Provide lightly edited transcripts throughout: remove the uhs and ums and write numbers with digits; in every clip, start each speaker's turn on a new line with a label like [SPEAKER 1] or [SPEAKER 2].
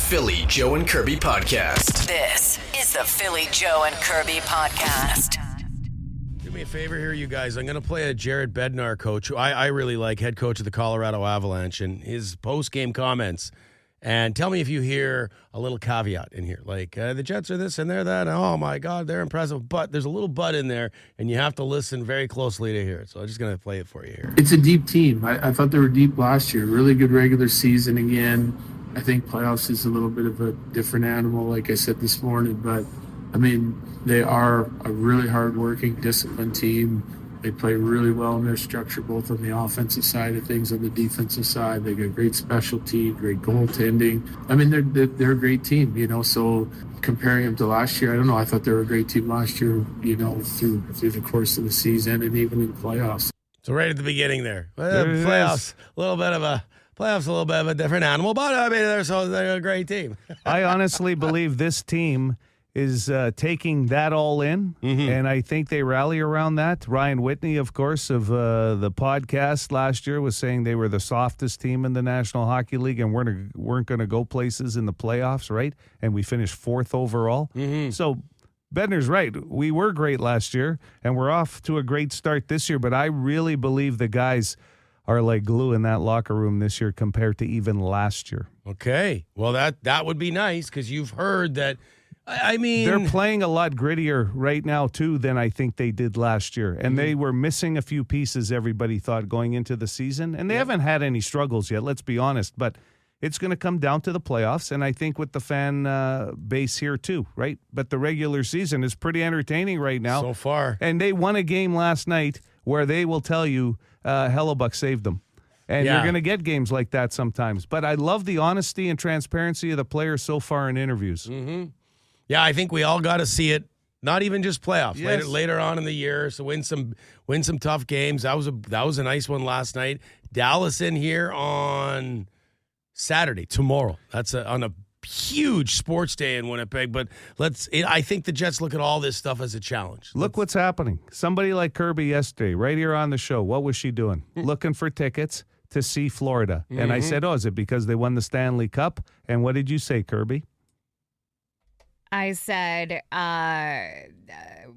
[SPEAKER 1] Philly Joe and Kirby Podcast.
[SPEAKER 2] This is the Philly Joe and Kirby Podcast.
[SPEAKER 3] Do me a favor here, you guys. I'm going to play a Jared Bednar coach, who I really like, head coach of the Colorado Avalanche, and his post-game comments. And tell me if you hear a little caveat in here, like the Jets are this and they're that. Oh, my God, they're impressive. But there's a little but in there, and you have to listen very closely to hear it. So I'm just going to play it for you here.
[SPEAKER 4] It's a deep team. I thought they were deep last year. Really good regular season again. I think playoffs is a little bit of a different animal, like I said this morning. But, I mean, they are a really hard-working, disciplined team. They play really well in their structure, both on the offensive side of things, on the defensive side. They got great special team, great goaltending. I mean, they're a great team, you know. So comparing them to last year, I don't know. I thought they were a great team last year, you know, through the course of the season and even in the playoffs.
[SPEAKER 3] So right at the beginning there, playoffs, a little bit of a different animal, but I mean, they're a great team.
[SPEAKER 5] I honestly believe this team is taking that all in, and I think they rally around that. Ryan Whitney, of course, of the podcast last year was saying they were the softest team in the National Hockey League and weren't going to go places in the playoffs, right? And we finished fourth overall. So Bednar's right. We were great last year, and we're off to a great start this year, but I really believe the guys are like glue in that locker room this year compared to even last year.
[SPEAKER 3] Okay. Well, that would be nice because you've heard that. I mean,
[SPEAKER 5] they're playing a lot grittier right now, too, than I think they did last year. And they were missing a few pieces, everybody thought, going into the season. And they haven't had any struggles yet, let's be honest. But it's going to come down to the playoffs, and I think with the fan base here, too, right? But the regular season is pretty entertaining right now.
[SPEAKER 3] So far.
[SPEAKER 5] And they won a game last night where they will tell you Hellebuck saved them. And you're going to get games like that sometimes. But I love the honesty and transparency of the players so far in interviews.
[SPEAKER 3] Yeah, I think we all got to see it. Not even just playoffs.
[SPEAKER 5] Yes.
[SPEAKER 3] Later on in the year, so win some tough games. That was a nice one last night. Dallas in here on Saturday, tomorrow. That's on a huge sports day in Winnipeg. But I think the Jets look at all this stuff as a challenge.
[SPEAKER 5] Look what's happening. Somebody like Kirby yesterday, right here on the show. What was she doing? Looking for tickets to see Florida. And I said, is it because they won the Stanley Cup? And what did you say, Kirby?
[SPEAKER 6] I said,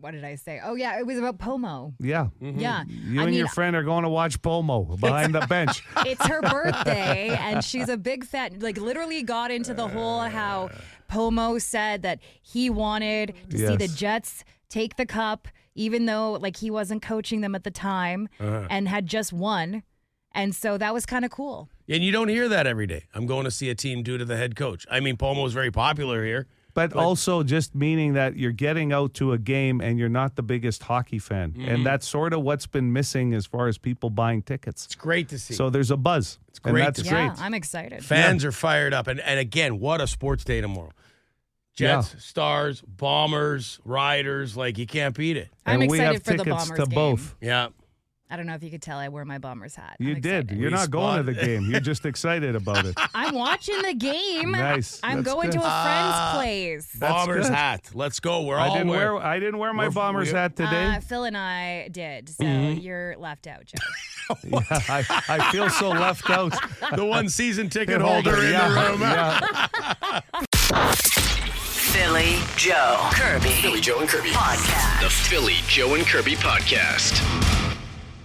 [SPEAKER 6] what did I say? Oh, yeah, it was about Pomo.
[SPEAKER 5] Yeah.
[SPEAKER 6] Yeah.
[SPEAKER 5] You and your friend are going to watch Pomo behind the bench.
[SPEAKER 6] It's her birthday, and she's a big fan. Like, literally got into the whole how Pomo said that he wanted to see the Jets take the cup, even though, like, he wasn't coaching them at the time and had just won. And so that was kind of cool.
[SPEAKER 3] And you don't hear that every day. I'm going to see a team due to the head coach. I mean, Pomo is very popular here.
[SPEAKER 5] But also just meaning that you're getting out to a game and you're not the biggest hockey fan. And that's sort of what's been missing as far as people buying tickets.
[SPEAKER 3] It's great to see.
[SPEAKER 5] So there's a buzz.
[SPEAKER 3] It's great.
[SPEAKER 5] And that's great.
[SPEAKER 6] Yeah, I'm excited.
[SPEAKER 3] Fans are fired up. And again, what a sports day tomorrow. Jets, Stars, Bombers, Riders, like you can't beat it.
[SPEAKER 6] I'm
[SPEAKER 5] and we
[SPEAKER 6] excited
[SPEAKER 5] have
[SPEAKER 6] for the
[SPEAKER 5] tickets
[SPEAKER 6] Bombers
[SPEAKER 5] to
[SPEAKER 6] game.
[SPEAKER 5] both.
[SPEAKER 3] Yeah.
[SPEAKER 6] I don't know if you could tell I wear my Bombers hat.
[SPEAKER 5] You
[SPEAKER 6] I'm
[SPEAKER 5] did.
[SPEAKER 6] excited.
[SPEAKER 5] You're not going to the game. You're just excited about it.
[SPEAKER 6] I'm watching the game.
[SPEAKER 5] Nice.
[SPEAKER 6] I'm
[SPEAKER 5] That's
[SPEAKER 6] going
[SPEAKER 5] good.
[SPEAKER 6] to a friend's place.
[SPEAKER 3] Bombers
[SPEAKER 5] good.
[SPEAKER 3] hat. Let's go.
[SPEAKER 5] I didn't wear my Bombers hat today.
[SPEAKER 6] Phil and I did, so you're left out, Joe.
[SPEAKER 5] Yeah, I feel so left out.
[SPEAKER 3] The one season ticket holder in the room.
[SPEAKER 5] Yeah.
[SPEAKER 2] Philly Joe Kirby.
[SPEAKER 1] Philly Joe and Kirby
[SPEAKER 2] Podcast.
[SPEAKER 1] The Philly Joe and Kirby Podcast.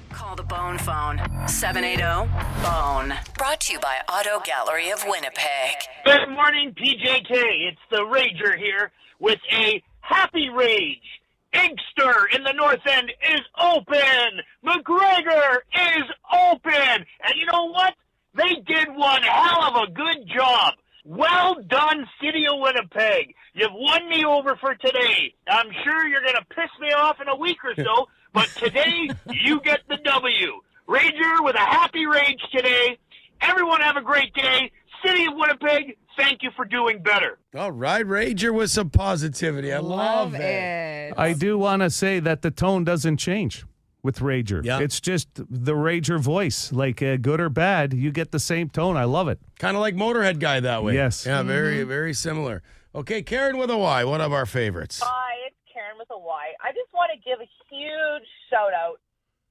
[SPEAKER 2] Call the Bone phone. 780-BONE. Brought to you by Auto Gallery of Winnipeg.
[SPEAKER 7] Good morning, PJK. It's the Rager here with a happy rage. Inkster in the North End is open. McGregor is open. And you know what? They did one hell of a good job. Well done, City of Winnipeg. You've won me over for today. I'm sure you're going to piss me off in a week or so, but today you get the W. Rager with a happy rage today. Everyone have a great day. City of Winnipeg, thank you for doing better.
[SPEAKER 3] All right, Rager with some positivity. I love it.
[SPEAKER 5] I do want to say that the tone doesn't change with Rager.
[SPEAKER 3] Yeah.
[SPEAKER 5] It's just the Rager voice. Like good or bad, you get the same tone. I love it.
[SPEAKER 3] Kind of like Motorhead guy that way.
[SPEAKER 5] Yes.
[SPEAKER 3] Yeah, very, very similar. Okay, Karen with a Y, one of our favorites.
[SPEAKER 8] Hi, it's Karen with a Y. I just want to give a huge shout out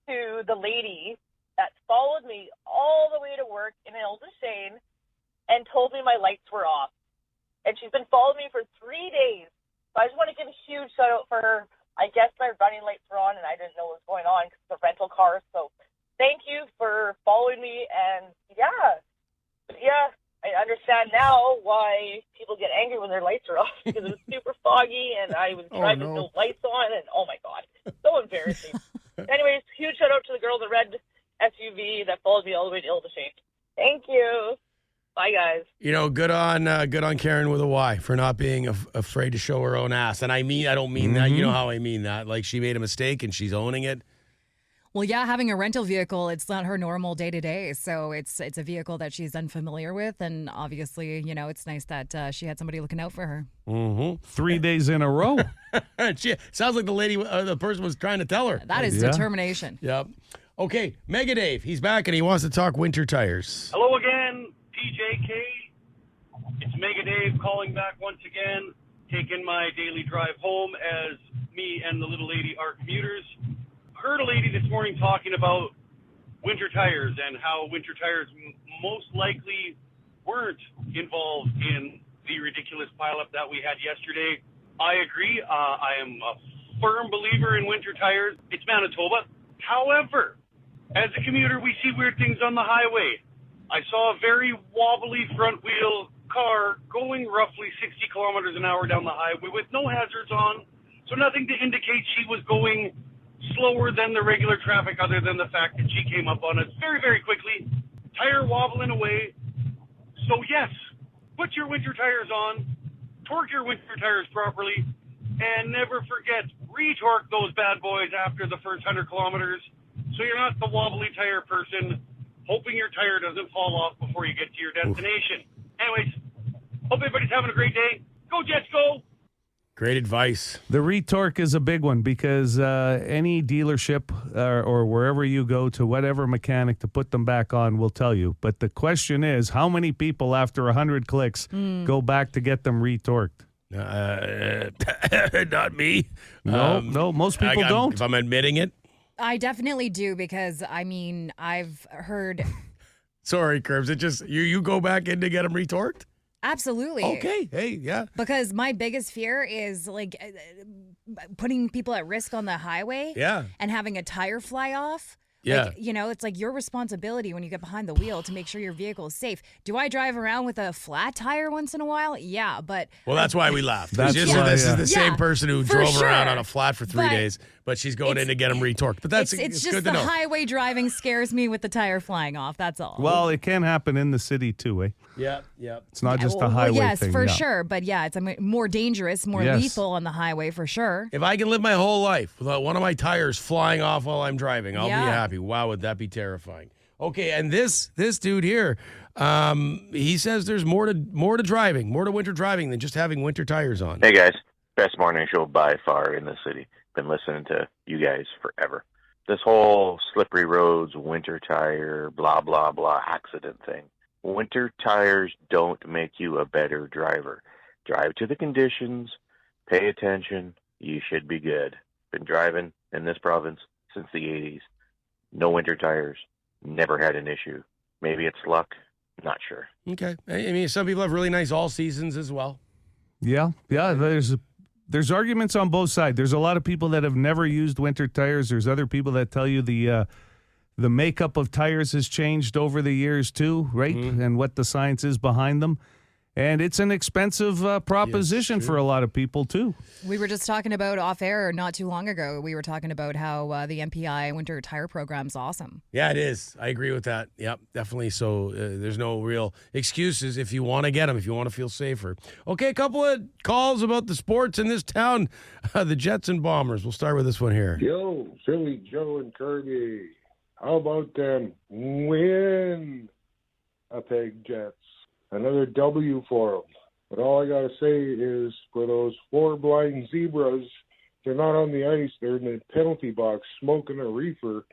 [SPEAKER 8] to the lady that followed me all the way to work in Ilde Shane and told me my lights were off. and she's been following me for 3 days. So I just want to give a huge shout out for her. I guess my running lights were on, and I didn't know what was going on because it's a rental car. So thank you for following me, and yeah, I understand now why people get angry when their lights are off because it was super foggy, and I was driving with no lights on, and oh my God, so embarrassing. Anyways, huge shout out to the girl in the red SUV that followed me all the way to Ildershade. Thank you. Bye, guys.
[SPEAKER 3] You know, good on Karen with a Y for not being afraid to show her own ass. And I don't mean that. You know how I mean that. Like, she made a mistake and she's owning it.
[SPEAKER 6] Well, yeah, having a rental vehicle, it's not her normal day-to-day. So it's a vehicle that she's unfamiliar with. And obviously, you know, it's nice that she had somebody looking out for her.
[SPEAKER 5] 3 days in a row.
[SPEAKER 3] Sounds like the person was trying to tell her.
[SPEAKER 6] That is determination.
[SPEAKER 3] Yep. Okay, Mega Dave, he's back and he wants to talk winter tires.
[SPEAKER 9] Hello again, PJK. It's Mega Dave calling back once again, taking my daily drive home as me and the little lady are commuters. Heard a lady this morning talking about winter tires and how winter tires most likely weren't involved in the ridiculous pileup that we had yesterday. I agree. I am a firm believer in winter tires. It's Manitoba. However, as a commuter, we see weird things on the highway. I saw a very wobbly front wheel car going roughly 60 kilometers an hour down the highway with no hazards on, so nothing to indicate she was going slower than the regular traffic other than the fact that she came up on us very, very quickly, tire wobbling away. So yes, put your winter tires on, torque your winter tires properly, and never forget, re-torque those bad boys after the first 100 kilometers so you're not the wobbly tire person hoping your tire doesn't fall off before you get to your destination. Anyways, hope everybody's having a great day. Go Jets, go!
[SPEAKER 3] Great advice.
[SPEAKER 5] The retorque is a big one because any dealership or wherever you go to whatever mechanic to put them back on will tell you. But the question is, how many people after 100 clicks go back to get them retorqued?
[SPEAKER 3] Not me.
[SPEAKER 5] No, most people don't.
[SPEAKER 3] If I'm admitting it.
[SPEAKER 6] I definitely do because, I mean, I've heard...
[SPEAKER 3] Sorry, Curbs. It just, you go back in to get them retorqued?
[SPEAKER 6] Absolutely.
[SPEAKER 3] Okay. Hey, yeah.
[SPEAKER 6] Because my biggest fear is like putting people at risk on the highway.
[SPEAKER 3] Yeah.
[SPEAKER 6] And having a tire fly off.
[SPEAKER 3] Yeah.
[SPEAKER 6] Like, you know, it's like your responsibility when you get behind the wheel to make sure your vehicle is safe. Do I drive around with a flat tire once in a while? Yeah, but...
[SPEAKER 3] Well, that's why we laughed.
[SPEAKER 5] This
[SPEAKER 3] is the same person who drove around on a flat for 3 days, but she's going in to get them retorqued. But that's
[SPEAKER 6] it's just
[SPEAKER 3] good to
[SPEAKER 6] the
[SPEAKER 3] know.
[SPEAKER 6] highway driving scares me with the tire flying off. That's all.
[SPEAKER 5] Well, it can happen in the city too, eh?
[SPEAKER 3] Yeah.
[SPEAKER 5] It's not just a highway
[SPEAKER 6] yes,
[SPEAKER 5] thing.
[SPEAKER 6] for sure. But yeah, it's more dangerous, more lethal on the highway for sure.
[SPEAKER 3] If I can live my whole life without one of my tires flying off while I'm driving, I'll be happy. Wow, would that be terrifying. Okay, and this dude here, he says there's more to driving, more to winter driving than just having winter tires on.
[SPEAKER 10] Hey guys, best morning show by far in the city. Been listening to you guys forever. This whole slippery roads, winter tire, blah, blah, blah accident thing. Winter tires don't make you a better driver. Drive to the conditions, pay attention, you should be good. Been driving in this province since the 80s. No winter tires, never had an issue. Maybe it's luck, not sure.
[SPEAKER 3] Okay. I mean, some people have really nice all seasons as well.
[SPEAKER 5] Yeah, there's arguments on both sides. There's a lot of people that have never used winter tires. There's other people that tell you the makeup of tires has changed over the years too, right? And what the science is behind them. And it's an expensive proposition for a lot of people too.
[SPEAKER 6] We were just talking about off air not too long ago. We were talking about how the MPI winter tire program's awesome.
[SPEAKER 3] Yeah, it is. I agree with that. Yep, definitely. So there's no real excuses if you want to get them, if you want to feel safer. Okay, a couple of calls about the sports in this town. The Jets and Bombers. We'll start with this one here.
[SPEAKER 11] Yo, Philly Joe and Kirby. How about them Winnipeg Jets? Another W for them. But all I got to say is for those 4 blind zebras, they're not on the ice. They're in the penalty box smoking a reefer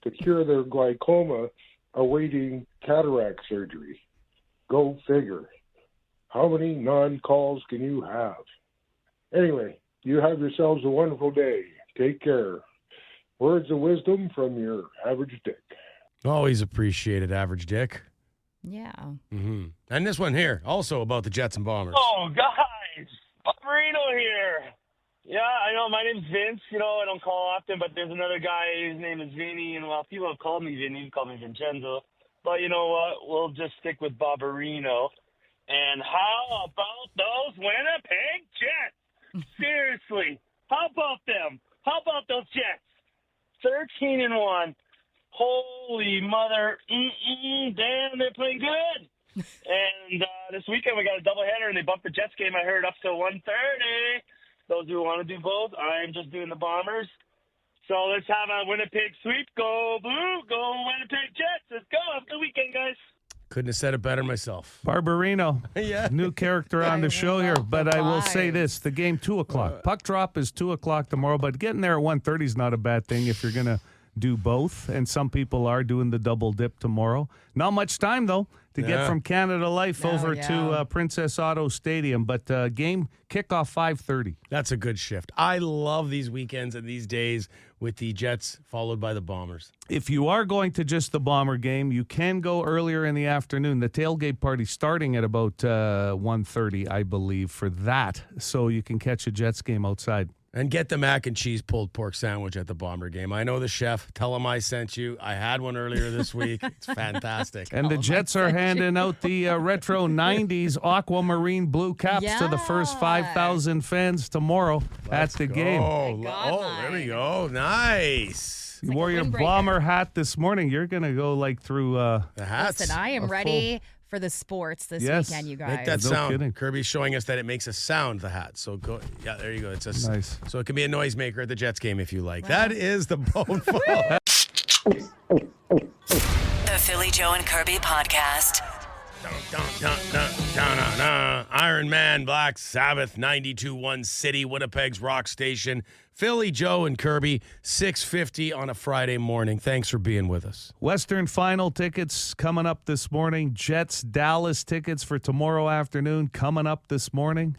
[SPEAKER 11] to cure their glaucoma, awaiting cataract surgery. Go figure. How many non-calls can you have? Anyway, you have yourselves a wonderful day. Take care. Words of wisdom from your average dick.
[SPEAKER 3] Always appreciated, Average Dick.
[SPEAKER 6] Yeah.
[SPEAKER 3] Mm-hmm. And this one here, also about the Jets and Bombers.
[SPEAKER 7] Oh, guys, Marino here. Yeah, I know. My name's Vince. I don't call often, but there's another guy. His name is Vinny, and people have called me Vinny. Call me Vincenzo. But you know what? We'll just stick with Barbarino. And how about those Winnipeg Jets? Seriously, how about them? How about those Jets? 13-1. Holy mother! Damn, they're playing good. And this weekend we got a doubleheader, and they bumped the Jets game. I heard up to 1:30. Those who want to do both, I'm just doing the Bombers. So let's have a Winnipeg sweep. Go Blue, go Winnipeg Jets. Let's go. Have a good weekend, guys.
[SPEAKER 3] Couldn't have said it better myself.
[SPEAKER 5] Barbarino,
[SPEAKER 3] Yeah.
[SPEAKER 5] new character on the show here. But I will say this, the game 2 o'clock. Puck drop is 2 o'clock tomorrow, but getting there at 1:30 is not a bad thing if you're going to do both. And some people are doing the double dip tomorrow. Not much time, though, to get from Canada Life over to Princess Auto Stadium. But game kickoff 5:30.
[SPEAKER 3] That's a good shift. I love these weekends and these days with the Jets followed by the Bombers.
[SPEAKER 5] If you are going to just the Bomber game, you can go earlier in the afternoon. The tailgate party starting at about 1:30, I believe, for that. So you can catch a Jets game outside.
[SPEAKER 3] And get the mac and cheese pulled pork sandwich at the Bomber game. I know the chef. Tell him I sent you. I had one earlier this week. It's fantastic.
[SPEAKER 5] And the Jets are handing out the retro 90s aquamarine blue caps to the first 5,000 fans tomorrow at the game.
[SPEAKER 3] There we go. Nice.
[SPEAKER 5] You wore your bomber hat this morning. You're going to go through
[SPEAKER 3] the hats.
[SPEAKER 6] Listen, I am ready for the sports this weekend, you guys.
[SPEAKER 3] Make that sound. Kidding. Kirby's showing us that it makes a sound, the hat. So go, there you go. It's
[SPEAKER 5] nice.
[SPEAKER 3] So it can be a noisemaker at the Jets game if you like. Wow. That is the bone phone.
[SPEAKER 2] The Philly Joe and Kirby podcast.
[SPEAKER 3] Iron Man, Black Sabbath, 92.1 City, Winnipeg's rock station. Philly, Joe, and Kirby, 6:50 on a Friday morning. Thanks for being with us.
[SPEAKER 5] Western Final tickets coming up this morning. Jets Dallas tickets for tomorrow afternoon coming up this morning.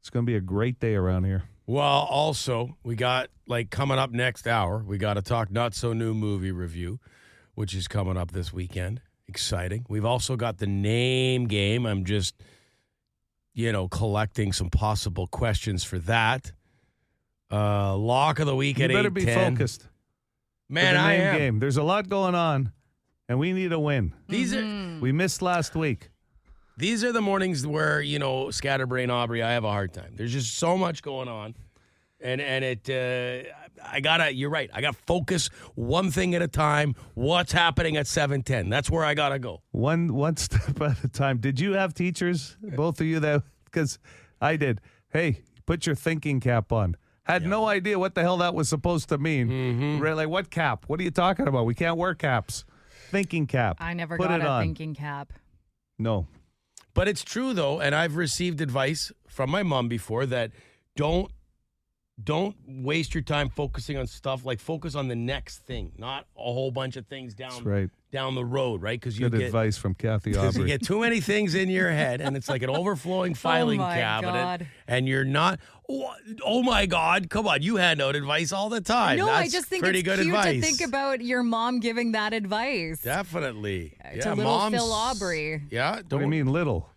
[SPEAKER 5] It's going to be a great day around here.
[SPEAKER 3] Well, also, we got, coming up next hour, we got to talk Not So New movie review, which is coming up this weekend. Exciting. We've also got the name game. I'm just, collecting some possible questions for that. Lock of the week at 8:10.
[SPEAKER 5] You better be focused.
[SPEAKER 3] Man, I am.
[SPEAKER 5] Game. There's a lot going on, and we need a win. We missed last week.
[SPEAKER 3] These are the mornings where, scatterbrain Aubrey, I have a hard time. There's just so much going on. And you're right. I got to focus one thing at a time. What's happening at 7:10? That's where I got to go.
[SPEAKER 5] One step at a time. Did you have teachers, both of you, because I did. Hey, put your thinking cap on. Had no idea what the hell that was supposed to mean.
[SPEAKER 3] Mm-hmm.
[SPEAKER 5] Really, what cap? What are you talking about? We can't wear caps. Thinking cap.
[SPEAKER 6] I never
[SPEAKER 5] put
[SPEAKER 6] got
[SPEAKER 5] it
[SPEAKER 6] a
[SPEAKER 5] on.
[SPEAKER 6] thinking cap.
[SPEAKER 5] No.
[SPEAKER 3] But it's true, though, and I've received advice from my mom before that don't waste your time focusing on stuff. Focus on the next thing, not a whole bunch of things down the road, right? Because you
[SPEAKER 5] get advice from Kathy Aubrey.
[SPEAKER 3] You get too many things in your head, and it's like an overflowing filing cabinet.
[SPEAKER 6] God.
[SPEAKER 3] And you're not. Oh my God! Come on, you hand out advice all the time.
[SPEAKER 6] No,
[SPEAKER 3] That's
[SPEAKER 6] I just think
[SPEAKER 3] pretty
[SPEAKER 6] it's
[SPEAKER 3] good
[SPEAKER 6] cute
[SPEAKER 3] advice.
[SPEAKER 6] to think about your mom giving that advice.
[SPEAKER 3] Definitely.
[SPEAKER 6] To little Phil Aubrey.
[SPEAKER 3] Yeah.
[SPEAKER 5] What do you mean little?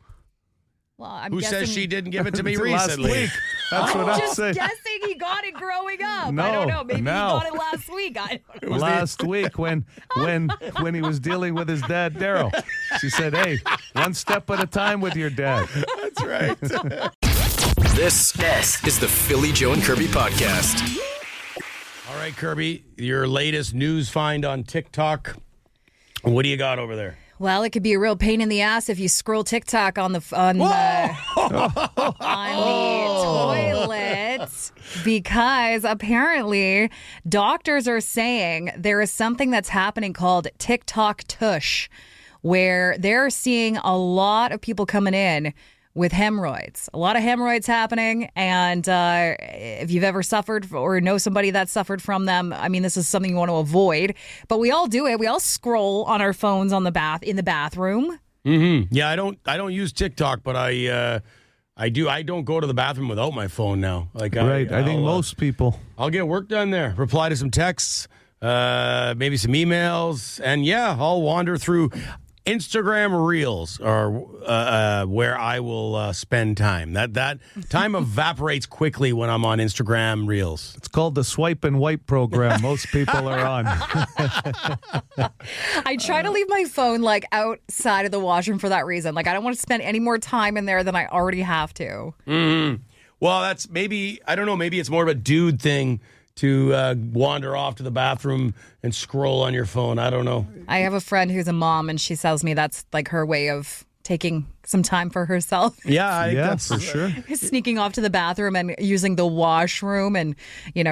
[SPEAKER 6] Well, I'm
[SPEAKER 3] Who
[SPEAKER 6] guessing,
[SPEAKER 3] says she didn't give it to me
[SPEAKER 5] Last
[SPEAKER 3] recently?
[SPEAKER 5] week. That's what I'm
[SPEAKER 6] just
[SPEAKER 5] saying.
[SPEAKER 6] guessing he got it growing up.
[SPEAKER 5] No,
[SPEAKER 6] I don't know. Maybe
[SPEAKER 5] no.
[SPEAKER 6] he got it last week. I don't know.
[SPEAKER 5] Last week when he was dealing with his dad, Daryl. She said, hey, one step at a time with your dad.
[SPEAKER 3] That's right.
[SPEAKER 1] This is the Philly Joe and Kirby podcast.
[SPEAKER 3] All right, Kirby, your latest news find on TikTok. What do you got over there?
[SPEAKER 6] Well, it could be a real pain in the ass if you scroll TikTok on the toilet, because apparently doctors are saying there is something that's happening called TikTok tush, where they're seeing a lot of people coming in with hemorrhoids. A lot of hemorrhoids happening, and if you've ever suffered or know somebody that suffered from them, I mean, this is something you want to avoid. But we all do it. We all scroll on our phones in the bathroom.
[SPEAKER 3] Mm-hmm. Yeah, I don't use TikTok, but I do. I don't go to the bathroom without my phone now.
[SPEAKER 5] I think most people.
[SPEAKER 3] I'll get work done there. Reply to some texts, maybe some emails, and I'll wander through. Instagram Reels are where I will spend time. That time evaporates quickly when I'm on Instagram Reels.
[SPEAKER 5] It's called the swipe and wipe program. Most people are on.
[SPEAKER 6] I try to leave my phone like outside of the washroom for that reason. Like I don't want to spend any more time in there than I already have to.
[SPEAKER 3] Mm-hmm. Well, that's maybe, I don't know, maybe it's more of a dude thing to wander off to the bathroom and scroll on your phone. I don't know.
[SPEAKER 6] I have a friend who's a mom, and she tells me that's like her way of taking some time for herself.
[SPEAKER 3] Yeah, I think that's
[SPEAKER 5] for sure.
[SPEAKER 6] Sneaking off to the bathroom and using the washroom, and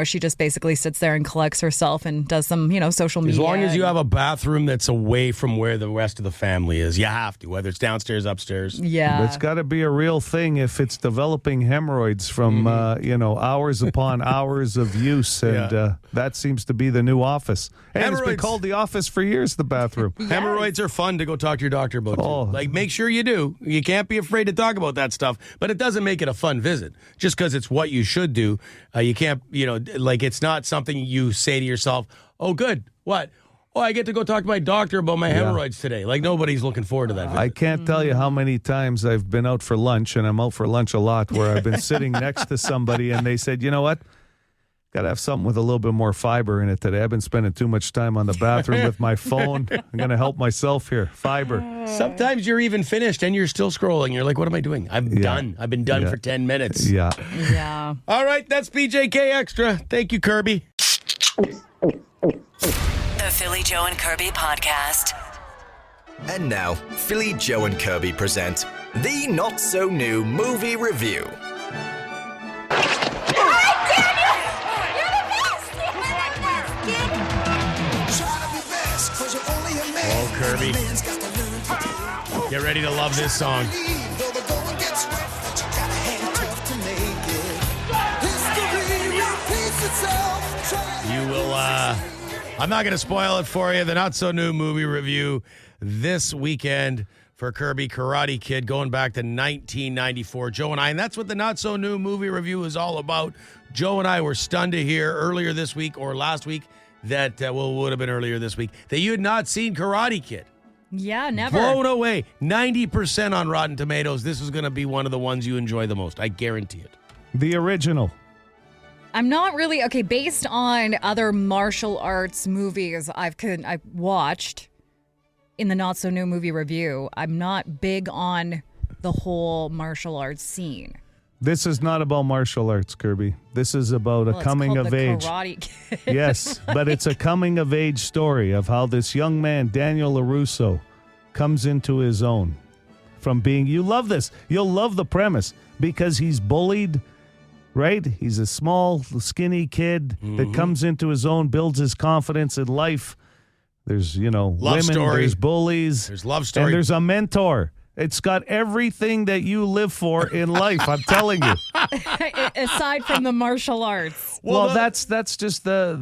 [SPEAKER 6] she just basically sits there and collects herself and does some social media.
[SPEAKER 3] As long as you have a bathroom that's away from where the rest of the family is, you have to, whether it's downstairs, upstairs.
[SPEAKER 6] Yeah,
[SPEAKER 5] it's got to be a real thing if it's developing hemorrhoids from hours upon hours of use, and that seems to be the new office. And it's been called the office for years. The bathroom.
[SPEAKER 6] Yes.
[SPEAKER 3] Hemorrhoids are fun to go talk to your doctor about.
[SPEAKER 5] Oh.
[SPEAKER 3] Like, make sure you do. You can't be afraid to talk about that stuff, but it doesn't make it a fun visit. Just because it's what you should do, you can't, it's not something you say to yourself, oh, good, what? Oh, I get to go talk to my doctor about my hemorrhoids today. Like, nobody's looking forward to that visit.
[SPEAKER 5] I can't tell you how many times I've been out for lunch, and I'm out for lunch a lot, where I've been sitting next to somebody, and they said, you know what? Got to have something with a little bit more fiber in it today. I've been spending too much time on the bathroom with my phone. I'm going to help myself here. Fiber.
[SPEAKER 3] Sometimes you're even finished and you're still scrolling. You're like, what am I doing? I'm done. I've been done for 10 minutes.
[SPEAKER 5] Yeah.
[SPEAKER 6] Yeah.
[SPEAKER 3] All right, that's PJK Extra. Thank you, Kirby.
[SPEAKER 2] The Philly Joe and Kirby Podcast.
[SPEAKER 1] And now, Philly Joe and Kirby present the Not So New Movie Review.
[SPEAKER 3] Oh, Kirby. Get ready to love this song. You will, I'm not going to spoil it for you. The Not So New Movie Review this weekend for Kirby, Karate Kid, going back to 1994. Joe and I, and that's what the Not So New Movie Review is all about. Joe and I were stunned to hear earlier this week or last week that, would have been earlier this week, that you had not seen Karate Kid.
[SPEAKER 6] Yeah, never.
[SPEAKER 3] Blown away. 90% on Rotten Tomatoes. This is going to be one of the ones you enjoy the most. I guarantee it.
[SPEAKER 5] The original.
[SPEAKER 6] I'm not really, based on other martial arts movies I've watched in the Not So New Movie Review, I'm not big on the whole martial arts scene.
[SPEAKER 5] This is not about martial arts, Kirby. This is about a coming of age.
[SPEAKER 6] Karate Kid.
[SPEAKER 5] Yes, but it's a coming of age story of how this young man, Daniel LaRusso, comes into his own from being, you love this, you'll love the premise, because he's bullied, right? He's a small, skinny kid that comes into his own, builds his confidence in life. There's,
[SPEAKER 3] love
[SPEAKER 5] women,
[SPEAKER 3] story.
[SPEAKER 5] There's bullies.
[SPEAKER 3] There's love story.
[SPEAKER 5] And there's a mentor. It's got everything that you live for in life, I'm telling you.
[SPEAKER 6] Aside from the martial arts.
[SPEAKER 5] Well, that's just the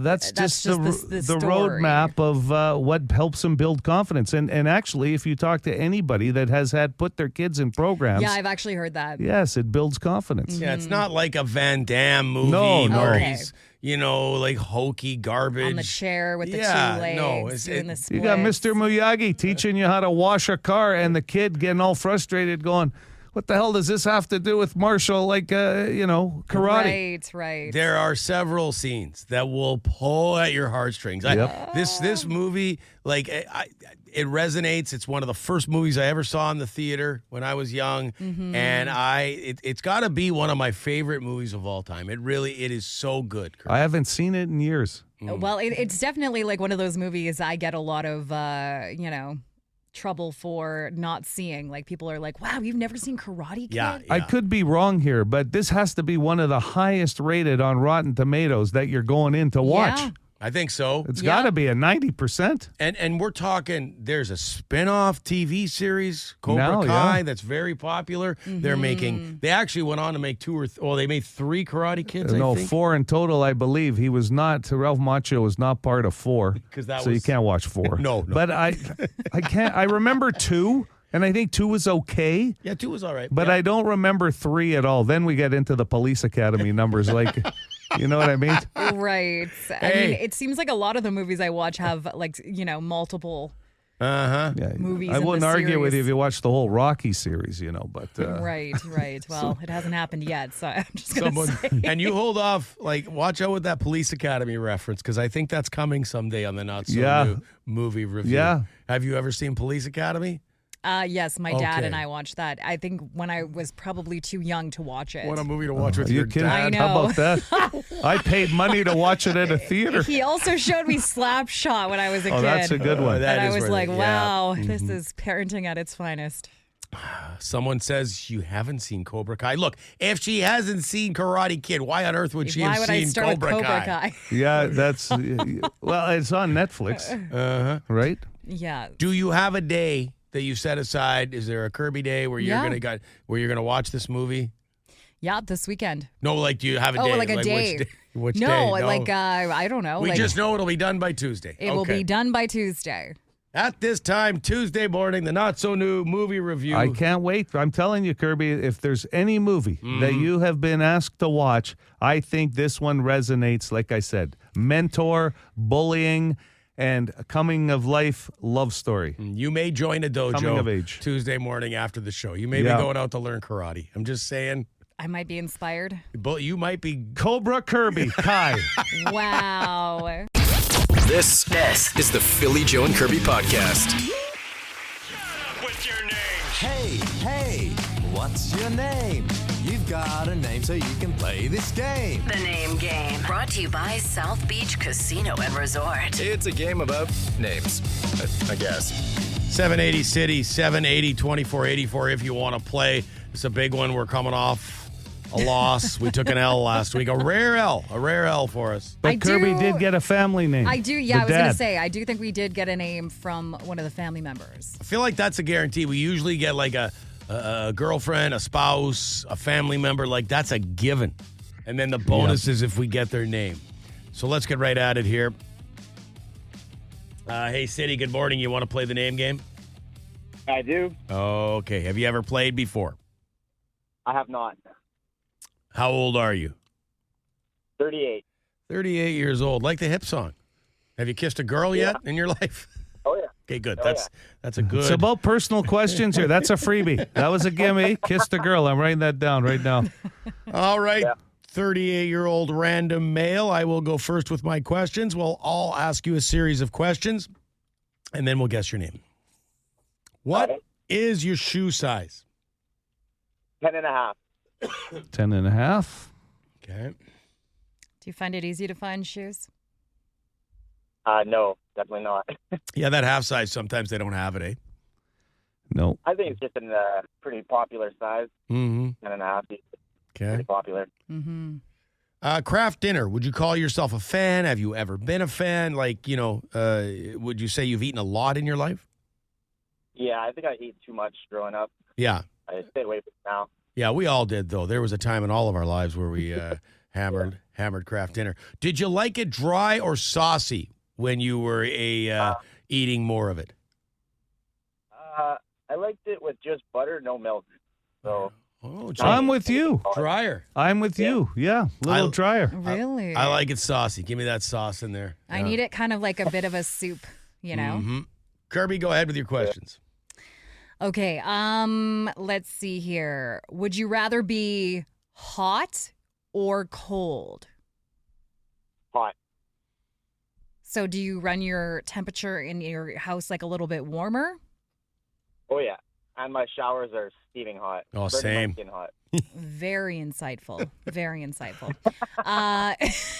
[SPEAKER 5] roadmap of what helps them build confidence. And actually, if you talk to anybody that has had put their kids in programs,
[SPEAKER 6] Yeah, I've actually heard that.
[SPEAKER 5] yes, it builds confidence.
[SPEAKER 3] Yeah, it's not like a Van Damme movie
[SPEAKER 5] No.
[SPEAKER 3] where
[SPEAKER 6] Okay.
[SPEAKER 3] he's, like hokey garbage.
[SPEAKER 6] On the chair with the two legs,
[SPEAKER 3] no,
[SPEAKER 6] doing the
[SPEAKER 5] You got
[SPEAKER 6] splits.
[SPEAKER 5] Mr. Miyagi teaching you how to wash a car, and the kid getting all frustrated, going, "What the hell does this have to do with martial, karate?"
[SPEAKER 6] Right.
[SPEAKER 3] There are several scenes that will pull at your heart's-strings. This movie, it resonates. It's one of the first movies I ever saw in the theater when I was young, and it's got to be one of my favorite movies of all time. It is so good.
[SPEAKER 5] I haven't seen it in years.
[SPEAKER 6] Well, it's definitely like one of those movies I get a lot of, trouble for not seeing. Like, people are like, wow, you've never seen Karate Kid?
[SPEAKER 3] Yeah.
[SPEAKER 5] I could be wrong here, but this has to be one of the highest rated on Rotten Tomatoes that you're going in to watch.
[SPEAKER 6] Yeah.
[SPEAKER 3] I think so.
[SPEAKER 5] It's got to be a 90%.
[SPEAKER 3] And we're talking, there's a spin-off TV series, Cobra Kai, that's very popular. They actually went on to make they made 3 Karate Kids, I think.
[SPEAKER 5] 4 in total, I believe. Ralph Macchio was not part of 4. So you can't watch 4.
[SPEAKER 3] No.
[SPEAKER 5] But I can't, I remember 2. And I think 2 was okay.
[SPEAKER 3] Yeah, 2 was all right.
[SPEAKER 5] But I don't remember 3 at all. Then we get into the Police Academy numbers. You know what I mean?
[SPEAKER 6] Right. I mean, it seems like a lot of the movies I watch have, multiple
[SPEAKER 3] Uh-huh.
[SPEAKER 5] Yeah,
[SPEAKER 6] movies.
[SPEAKER 5] I
[SPEAKER 6] in
[SPEAKER 5] wouldn't
[SPEAKER 6] the
[SPEAKER 5] argue with you if
[SPEAKER 6] series.
[SPEAKER 5] you watched the whole Rocky series, but
[SPEAKER 6] Right. Well, it hasn't happened yet, so I'm just going to say.
[SPEAKER 3] And you hold off, watch out with that Police Academy reference, because I think that's coming someday on the Not So New movie review.
[SPEAKER 5] Yeah.
[SPEAKER 3] Have you ever seen Police Academy?
[SPEAKER 6] Yes, my dad
[SPEAKER 3] Okay.
[SPEAKER 6] and I watched that. I think when I was probably too young to watch it.
[SPEAKER 3] What a movie to watch with
[SPEAKER 5] Are you
[SPEAKER 3] your
[SPEAKER 5] kidding?
[SPEAKER 3] dad.
[SPEAKER 6] I
[SPEAKER 5] How
[SPEAKER 6] know.
[SPEAKER 5] about that? I paid money to watch it at a theater.
[SPEAKER 6] He also showed me Slapshot when I was a kid.
[SPEAKER 5] Oh, that's a good one.
[SPEAKER 3] That
[SPEAKER 6] And I
[SPEAKER 3] is
[SPEAKER 6] was
[SPEAKER 3] where
[SPEAKER 6] like,
[SPEAKER 3] they-
[SPEAKER 6] wow, this is parenting at its finest.
[SPEAKER 3] Someone says you haven't seen Cobra Kai. Look, if she hasn't seen Karate Kid, why on earth would she
[SPEAKER 6] Why
[SPEAKER 3] have
[SPEAKER 6] would I
[SPEAKER 3] seen
[SPEAKER 6] start
[SPEAKER 3] Cobra
[SPEAKER 6] with Cobra
[SPEAKER 3] Kai?
[SPEAKER 6] Kai?
[SPEAKER 5] Yeah, that's well, it's on Netflix, right?
[SPEAKER 6] Yeah.
[SPEAKER 3] Do you have a day that you set aside? Is there a Kirby day where you're
[SPEAKER 6] Yeah.
[SPEAKER 3] gonna watch this movie?
[SPEAKER 6] Yeah, this weekend.
[SPEAKER 3] No, do you have a
[SPEAKER 6] Oh,
[SPEAKER 3] day?
[SPEAKER 6] like a day.
[SPEAKER 3] Which
[SPEAKER 6] No,
[SPEAKER 3] day?
[SPEAKER 6] I don't know.
[SPEAKER 3] We
[SPEAKER 6] like,
[SPEAKER 3] just know it'll be done by Tuesday.
[SPEAKER 6] it will be done by Tuesday.
[SPEAKER 3] At this time, Tuesday morning, the Not So New movie review.
[SPEAKER 5] I can't wait. I'm telling you, Kirby, if there's any movie that you have been asked to watch, I think this one resonates. Like I said, mentor, bullying, and a coming of life love story.
[SPEAKER 3] You may join a dojo
[SPEAKER 5] Coming of age.
[SPEAKER 3] Tuesday morning after the show. You may be
[SPEAKER 5] Yeah.
[SPEAKER 3] going out to learn karate. I'm just saying,
[SPEAKER 6] I might be inspired.
[SPEAKER 3] but you might be.
[SPEAKER 5] Cobra Kirby Kai.
[SPEAKER 6] Wow.
[SPEAKER 1] This is the Philly Joe and Kirby podcast.
[SPEAKER 9] What's your name?
[SPEAKER 12] Hey, what's your name? You've got a name so you can play this game.
[SPEAKER 2] The Name Game. Brought to you by South Beach Casino and Resort.
[SPEAKER 1] It's a game about names, I guess.
[SPEAKER 3] 780 City, 780 2484 if you want to play. It's a big one. We're coming off a loss. We took an L last week. A rare L for us.
[SPEAKER 5] But
[SPEAKER 6] I
[SPEAKER 5] Kirby
[SPEAKER 6] do-
[SPEAKER 5] did get a family name.
[SPEAKER 6] I do. Yeah,
[SPEAKER 5] The
[SPEAKER 6] I was going to
[SPEAKER 5] dad.
[SPEAKER 6] say, I do think we did get a name from one of the family members.
[SPEAKER 3] I feel like that's a guarantee. We usually get like a girlfriend, a spouse, a family member. Like that's a given. And then the bonus is if we get their name. So let's get right at it here. Hey, City, good morning. You want to play the name game?
[SPEAKER 13] I do.
[SPEAKER 3] Okay. Have you ever played before?
[SPEAKER 13] I have not.
[SPEAKER 3] How old are you?
[SPEAKER 13] 38.
[SPEAKER 3] 38 years old. Like the hip song. Have you kissed a girl yet in your life?
[SPEAKER 13] Oh, yeah.
[SPEAKER 3] Okay, good.
[SPEAKER 13] Oh,
[SPEAKER 3] That's a good.
[SPEAKER 5] It's about personal questions here. That's a freebie. That was a gimme. Kissed a girl. I'm writing that down right now.
[SPEAKER 3] All right. 38-year-old random male. I will go first with my questions. We'll all ask you a series of questions, and then we'll guess your name. What is your shoe size?
[SPEAKER 13] 10 and a half.
[SPEAKER 5] 10 and a half.
[SPEAKER 3] Okay.
[SPEAKER 6] Do you find it easy to find shoes?
[SPEAKER 13] No, definitely not.
[SPEAKER 3] Yeah, that half size, sometimes they don't have it, eh?
[SPEAKER 5] No.
[SPEAKER 13] I think it's just a pretty popular size.
[SPEAKER 3] Mm-hmm.
[SPEAKER 13] 10 and a half.
[SPEAKER 3] Okay.
[SPEAKER 13] Pretty popular.
[SPEAKER 6] Mm-hmm.
[SPEAKER 3] Craft dinner. Would you call yourself a fan? Have you ever been a fan? Like, would you say you've eaten a lot in your life?
[SPEAKER 13] Yeah, I think I ate too much growing up.
[SPEAKER 3] Yeah.
[SPEAKER 13] I stay away from it now.
[SPEAKER 3] Yeah, we all did, though. There was a time in all of our lives where we hammered craft dinner. Did you like it dry or saucy when you were eating more of it?
[SPEAKER 13] I liked it with just butter, no milk. So
[SPEAKER 5] I'm with you.
[SPEAKER 3] Drier.
[SPEAKER 5] I'm with you. Yeah, a little drier.
[SPEAKER 6] Really?
[SPEAKER 3] I like it saucy. Give me that sauce in there.
[SPEAKER 6] I need it kind of like a bit of a soup, you know?
[SPEAKER 3] Mm-hmm. Kirby, go ahead with your questions.
[SPEAKER 6] Okay, let's see here. Would you rather be hot or cold?
[SPEAKER 13] Hot.
[SPEAKER 6] So do you run your temperature in your house like a little bit warmer?
[SPEAKER 13] Oh, yeah. And my showers are steaming hot.
[SPEAKER 3] Oh,
[SPEAKER 13] Burning my
[SPEAKER 3] same.
[SPEAKER 13] skin hot.
[SPEAKER 6] Very insightful. Very insightful.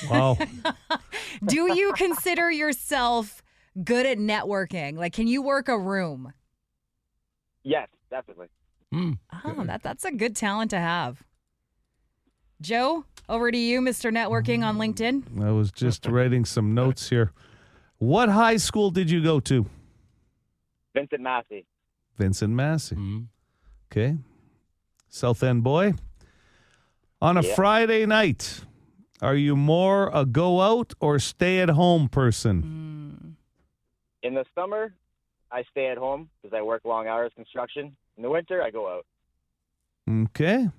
[SPEAKER 5] Wow.
[SPEAKER 6] Do you consider yourself good at networking? Like, can you work a room?
[SPEAKER 13] Yes, definitely.
[SPEAKER 6] Oh, that's a good talent to have. Joe, over to you, Mr. Networking on LinkedIn.
[SPEAKER 5] I was just writing some notes here. What high school did you go to?
[SPEAKER 13] Vincent Massey.
[SPEAKER 5] Vincent Massey. Okay. South End boy. On a Friday night, are you more a go out or stay at home person?
[SPEAKER 13] In the summer, I stay at home because I work long hours construction. In the winter, I go out.
[SPEAKER 5] Okay.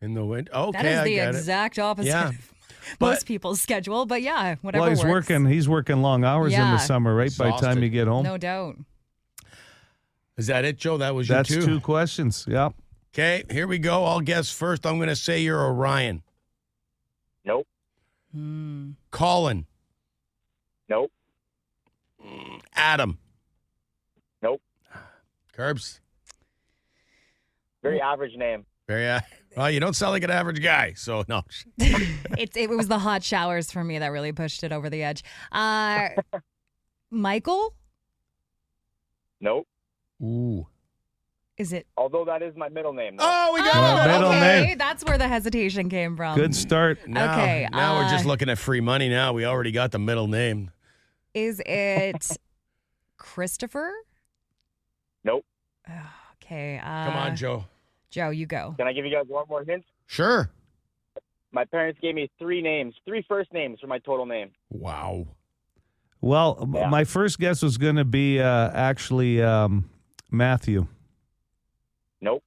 [SPEAKER 3] In the winter. Okay,
[SPEAKER 6] That is
[SPEAKER 3] I
[SPEAKER 6] the
[SPEAKER 3] get
[SPEAKER 6] exact opposite
[SPEAKER 3] Yeah.
[SPEAKER 6] of most people's schedule, but yeah, whatever
[SPEAKER 5] Well, he's
[SPEAKER 6] works.
[SPEAKER 5] working long hours in
[SPEAKER 6] Yeah.
[SPEAKER 5] the summer, right? By the time you get home.
[SPEAKER 6] No doubt.
[SPEAKER 3] Is that it, Joe? That was
[SPEAKER 5] That's
[SPEAKER 3] your
[SPEAKER 5] two questions. Yeah.
[SPEAKER 3] Okay, here we go. I'll guess first. I'm going to say you're Orion.
[SPEAKER 13] Nope.
[SPEAKER 3] Colin.
[SPEAKER 13] Nope.
[SPEAKER 3] Adam.
[SPEAKER 13] Nope.
[SPEAKER 3] Curbs.
[SPEAKER 13] Very average name.
[SPEAKER 3] Well, you don't sound like an average guy, so no.
[SPEAKER 6] It was the hot showers for me that really pushed it over the edge. Michael?
[SPEAKER 13] Nope.
[SPEAKER 3] Ooh.
[SPEAKER 6] Is it?
[SPEAKER 13] Although that is my middle name. Though.
[SPEAKER 3] Oh, we got it.
[SPEAKER 5] Middle
[SPEAKER 6] okay.
[SPEAKER 5] name.
[SPEAKER 6] That's where the hesitation came from.
[SPEAKER 5] Good start.
[SPEAKER 3] Now,
[SPEAKER 6] Okay,
[SPEAKER 3] Now we're just looking at free money now. We already got the middle name.
[SPEAKER 6] Is it Christopher?
[SPEAKER 13] Nope.
[SPEAKER 6] Okay.
[SPEAKER 3] Come on, Joe.
[SPEAKER 6] Joe, you go.
[SPEAKER 13] Can I give you guys one more hint?
[SPEAKER 3] Sure.
[SPEAKER 13] My parents gave me three first names for my total name.
[SPEAKER 3] Wow.
[SPEAKER 5] Well, my first guess was going to be actually Matthew.
[SPEAKER 13] Nope.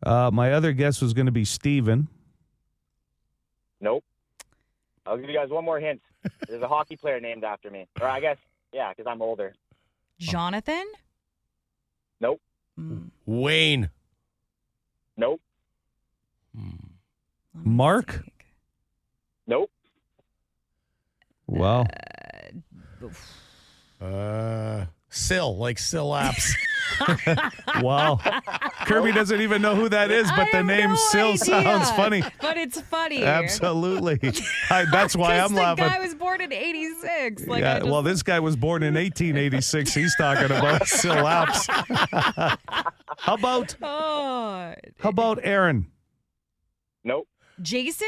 [SPEAKER 5] My other guess was going to be Steven.
[SPEAKER 13] Nope. I'll give you guys one more hint. There's a hockey player named after me. Or I guess, yeah, because I'm older.
[SPEAKER 6] Jonathan?
[SPEAKER 13] Nope.
[SPEAKER 3] Wayne.
[SPEAKER 13] Nope.
[SPEAKER 5] Mark?
[SPEAKER 13] Nope.
[SPEAKER 5] Wow.
[SPEAKER 3] Sill, like Syllaps.
[SPEAKER 5] Wow. Kirby doesn't even know who that is, but the name Sill sounds funny.
[SPEAKER 6] But it's funny.
[SPEAKER 5] Absolutely. That's why I'm laughing.
[SPEAKER 6] The guy was born in 86. Like,
[SPEAKER 5] Yeah, well, this guy was born in 1886. He's talking about Syllaps. How about Aaron?
[SPEAKER 13] Nope.
[SPEAKER 6] Jason?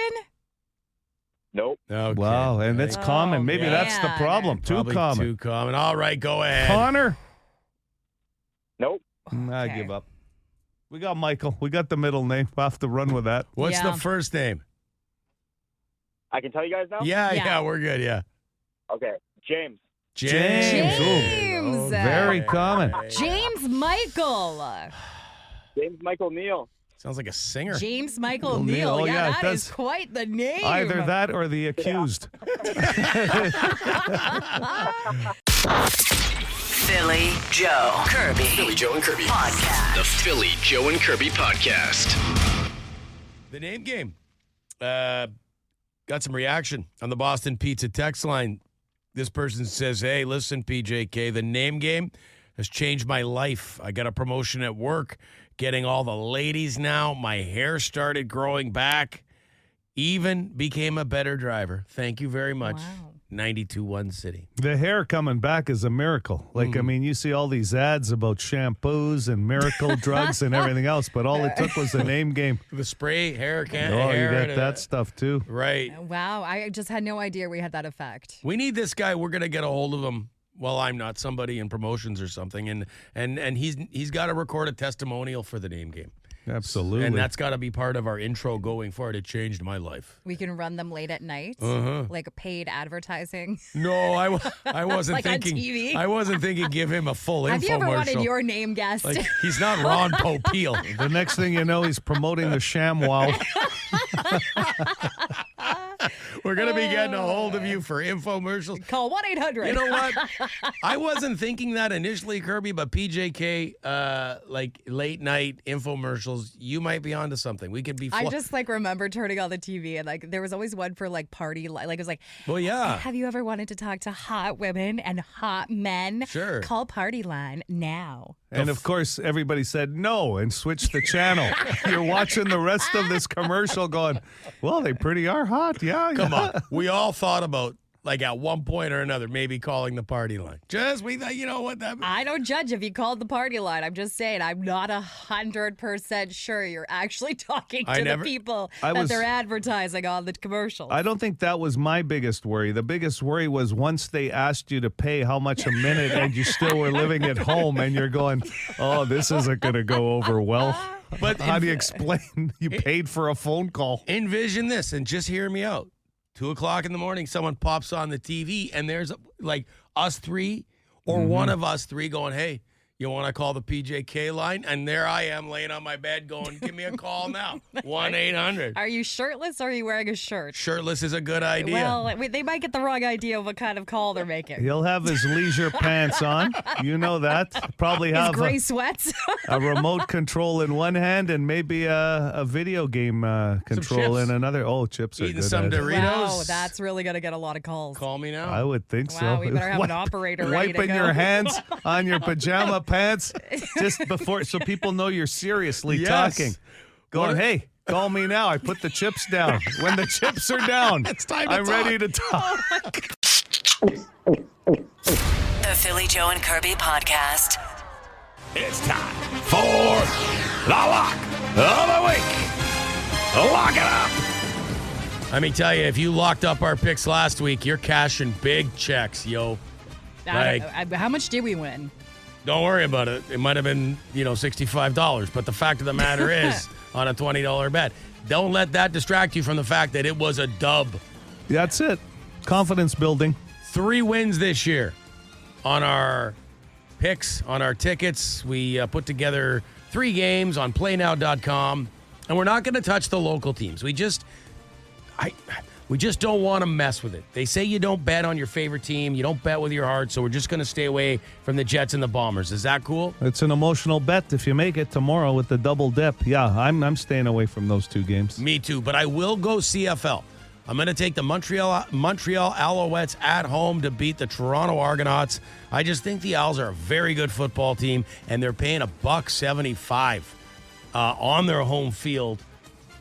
[SPEAKER 13] Nope.
[SPEAKER 3] Okay.
[SPEAKER 5] Wow, and that's common. Maybe that's the problem.
[SPEAKER 3] Probably
[SPEAKER 5] Too common.
[SPEAKER 3] Too common. All right, go ahead.
[SPEAKER 5] Connor?
[SPEAKER 13] Nope.
[SPEAKER 5] I give up. We got Michael. We got the middle name. We'll have to run with that.
[SPEAKER 3] What's the first name?
[SPEAKER 13] I can tell you guys now?
[SPEAKER 3] Yeah, we're good, yeah.
[SPEAKER 13] Okay. James.
[SPEAKER 5] James.
[SPEAKER 6] James.
[SPEAKER 5] Very common.
[SPEAKER 6] James Michael.
[SPEAKER 13] James Michael Neal.
[SPEAKER 3] Sounds like a singer.
[SPEAKER 6] James Michael
[SPEAKER 5] Neal.
[SPEAKER 6] Neal.
[SPEAKER 5] Oh, yeah, it
[SPEAKER 6] that
[SPEAKER 5] does.
[SPEAKER 6] is quite the name.
[SPEAKER 5] Either that or the accused.
[SPEAKER 2] Philly Joe Kirby.
[SPEAKER 1] Philly Joe and Kirby.
[SPEAKER 2] Podcast.
[SPEAKER 1] The Philly Joe and Kirby Podcast.
[SPEAKER 3] The name game. Got some reaction on the Boston Pizza text line. This person says, hey, listen, PJK, the name game has changed my life. I got a promotion at work, getting all the ladies now. My hair started growing back. Even became a better driver. Thank you very much.
[SPEAKER 6] Wow.
[SPEAKER 3] 92-1 City.
[SPEAKER 5] The hair coming back is a miracle. Like, I mean, you see all these ads about shampoos and miracle drugs and everything else, but all it took was the name game.
[SPEAKER 3] The spray, hair,
[SPEAKER 5] Oh,
[SPEAKER 3] hair.
[SPEAKER 5] you got that stuff too.
[SPEAKER 3] Right.
[SPEAKER 6] Wow, I just had no idea we had that effect.
[SPEAKER 3] We need this guy. We're going to get a hold of him. Well, I'm not, somebody in promotions or something. And he's got to record a testimonial for the name game.
[SPEAKER 5] Absolutely.
[SPEAKER 3] And that's got to be part of our intro going forward. It changed my life.
[SPEAKER 6] We can run them late at night, like paid advertising.
[SPEAKER 3] No, I wasn't
[SPEAKER 6] Like on
[SPEAKER 3] thinking.
[SPEAKER 6] TV?
[SPEAKER 3] I wasn't thinking give him a full
[SPEAKER 6] Have
[SPEAKER 3] infomercial.
[SPEAKER 6] you ever wanted your name guessed?
[SPEAKER 3] Like, he's not Ron Popeil.
[SPEAKER 5] The next thing you know, he's promoting the ShamWow.
[SPEAKER 3] We're going to be getting a hold of you for infomercials.
[SPEAKER 6] Call 1-800.
[SPEAKER 3] You know what? I wasn't thinking that initially, Kirby, but PJK, like late night infomercials, you might be onto something. We could be.
[SPEAKER 6] I just like remember turning on the TV and like there was always one for like party, like it was like,
[SPEAKER 3] well, yeah.
[SPEAKER 6] have you ever wanted to talk to hot women and hot men?
[SPEAKER 3] Sure.
[SPEAKER 6] Call Party Line now.
[SPEAKER 5] And of course, everybody said no and switched the channel. You're watching the rest of this commercial going, well, they pretty are hot. Yeah.
[SPEAKER 3] Come on. We all thought about, like, at one point or another, maybe calling the party line. We thought, you know what?
[SPEAKER 6] I don't judge if you called the party line. I'm just saying, I'm not 100% sure you're actually talking to the people that they're advertising on the commercials.
[SPEAKER 5] I don't think that was my biggest worry. The biggest worry was once they asked you to pay how much a minute and you still were living at home and you're going, oh, this isn't going to go over well. But how do you explain you paid for a phone call?
[SPEAKER 3] Envision this and just hear me out. 2:00 in the morning, someone pops on the TV and there's like us three or one of us three going, hey, You want to call the PJK line? And there I am laying on my bed going, give me a call now. 1-800.
[SPEAKER 6] Are you shirtless or are you wearing a shirt?
[SPEAKER 3] Shirtless is a good idea.
[SPEAKER 6] Well, they might get the wrong idea of what kind of call they're making.
[SPEAKER 5] He'll have his leisure pants on. You know that. Probably have
[SPEAKER 6] his gray sweats.
[SPEAKER 5] a remote control in one hand and maybe a video game control in another. Oh, chips are
[SPEAKER 3] Eating
[SPEAKER 5] good.
[SPEAKER 3] some Doritos.
[SPEAKER 6] Wow, that's really going to get a lot of calls.
[SPEAKER 3] Call me now.
[SPEAKER 5] I would think so.
[SPEAKER 6] Wow, we better have an operator ready to
[SPEAKER 5] Wiping
[SPEAKER 6] go.
[SPEAKER 5] your hands on your pajama pants just before, so people know you're seriously talking. Going, hey, call me now. I put the chips down. When the chips are down,
[SPEAKER 3] it's time to
[SPEAKER 5] I'm
[SPEAKER 3] talk.
[SPEAKER 5] ready to talk.
[SPEAKER 2] The Philly Joe and Kirby podcast.
[SPEAKER 1] It's time for the lock of the week. Lock it up.
[SPEAKER 3] Let me tell you, if you locked up our picks last week, you're cashing big checks, yo.
[SPEAKER 6] How much did we win?
[SPEAKER 3] Don't worry about it. It might have been, $65. But the fact of the matter is, on a $20 bet, don't let that distract you from the fact that it was a dub.
[SPEAKER 5] That's it. Confidence building.
[SPEAKER 3] 3 wins this year on our picks, on our tickets. We put together 3 games on playnow.com, and we're not going to touch the local teams. We just don't want to mess with it. They say you don't bet on your favorite team. You don't bet with your heart, so we're just going to stay away from the Jets and the Bombers. Is that cool?
[SPEAKER 5] It's an emotional bet if you make it tomorrow with the double dip. Yeah, I'm staying away from those 2 games.
[SPEAKER 3] Me too, but I will go CFL. I'm going to take the Montreal Alouettes at home to beat the Toronto Argonauts. I just think the Owls are a very good football team, and they're paying $1.75 on their home field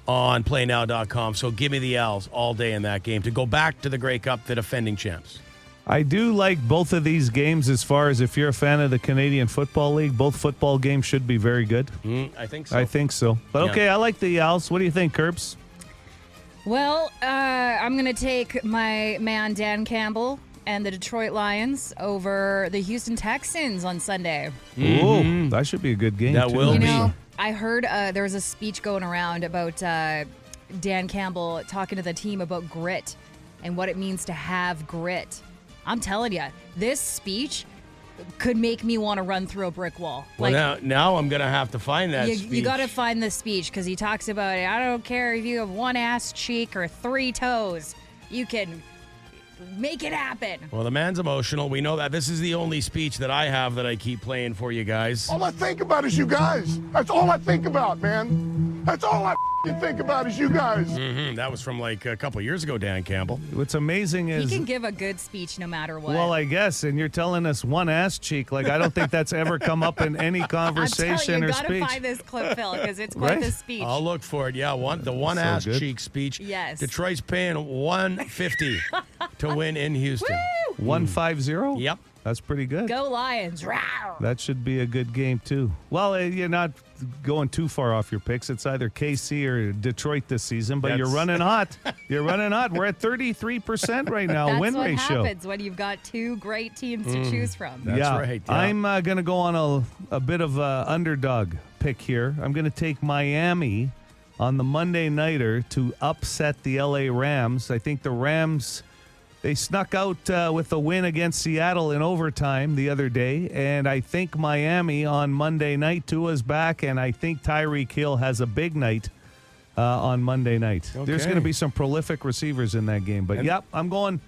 [SPEAKER 3] on playnow.com. So give me the Owls all day in that game to go back to the Grey Cup, the defending champs.
[SPEAKER 5] I do like both of these games as far as if you're a fan of the Canadian Football League. Both football games should be very good.
[SPEAKER 3] I think so.
[SPEAKER 5] I think so. But okay, I like the Owls. What do you think, Curbs?
[SPEAKER 6] Well, I'm going to take my man Dan Campbell and the Detroit Lions over the Houston Texans on Sunday.
[SPEAKER 5] Ooh, that should be a good game.
[SPEAKER 3] That
[SPEAKER 5] too.
[SPEAKER 3] will be.
[SPEAKER 6] I heard there was a speech going around about Dan Campbell talking to the team about grit and what it means to have grit. I'm telling you, this speech could make me want to run through a brick wall.
[SPEAKER 3] Well, now I'm going to have to find that speech.
[SPEAKER 6] You got to find the speech because he talks about it. I don't care if you have 1 ass cheek or 3 toes. You can make it happen.
[SPEAKER 3] Well, the man's emotional. We know that. This is the only speech that I have that I keep playing for you guys.
[SPEAKER 14] All I think about is you guys. That's all I think about, man. That's all I think about is you guys.
[SPEAKER 3] Mm-hmm. That was from like a couple years ago, Dan Campbell.
[SPEAKER 5] What's amazing is
[SPEAKER 6] He can give a good speech no matter what.
[SPEAKER 5] Well, I guess, and you're telling us 1 ass cheek. Like, I don't think that's ever come up in any conversation or speech.
[SPEAKER 6] I'm telling you, you got to find this clip, Phil, because it's quite the speech.
[SPEAKER 3] I'll look for it. Yeah, the one
[SPEAKER 5] So
[SPEAKER 3] ass
[SPEAKER 5] good.
[SPEAKER 3] cheek speech.
[SPEAKER 6] Yes.
[SPEAKER 3] Detroit's paying $150 to win in Houston.
[SPEAKER 5] 150?
[SPEAKER 3] Yep.
[SPEAKER 5] That's pretty good.
[SPEAKER 6] Go Lions. Rawr.
[SPEAKER 5] That should be a good game, too. Well, you're not going too far off your picks. It's either KC or Detroit this season, but you're running hot. You're running hot. We're at 33% right now,
[SPEAKER 6] That's
[SPEAKER 5] win
[SPEAKER 6] what
[SPEAKER 5] ratio.
[SPEAKER 6] happens when you've got 2 great teams to choose from.
[SPEAKER 3] That's right. Yeah.
[SPEAKER 5] I'm going to go on a bit of a underdog pick here. I'm going to take Miami on the Monday nighter to upset the LA Rams. I think the Rams, they snuck out with a win against Seattle in overtime the other day, and I think Miami on Monday night, Tua's back, and I think Tyreek Hill has a big night on Monday night.
[SPEAKER 3] Okay.
[SPEAKER 5] There's going to be some prolific receivers in that game, but yep, I'm going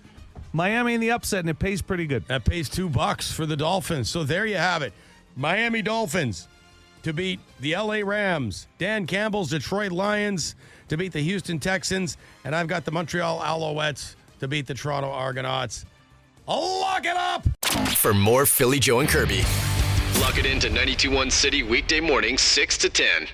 [SPEAKER 5] Miami in the upset, and it pays pretty good.
[SPEAKER 3] That pays $2 for the Dolphins. So there you have it. Miami Dolphins to beat the LA Rams. Dan Campbell's Detroit Lions to beat the Houston Texans. And I've got the Montreal Alouettes to beat the Toronto Argonauts. Lock it up!
[SPEAKER 1] For more Philly Joe and Kirby, log it into 92.1 City weekday mornings 6 to 10.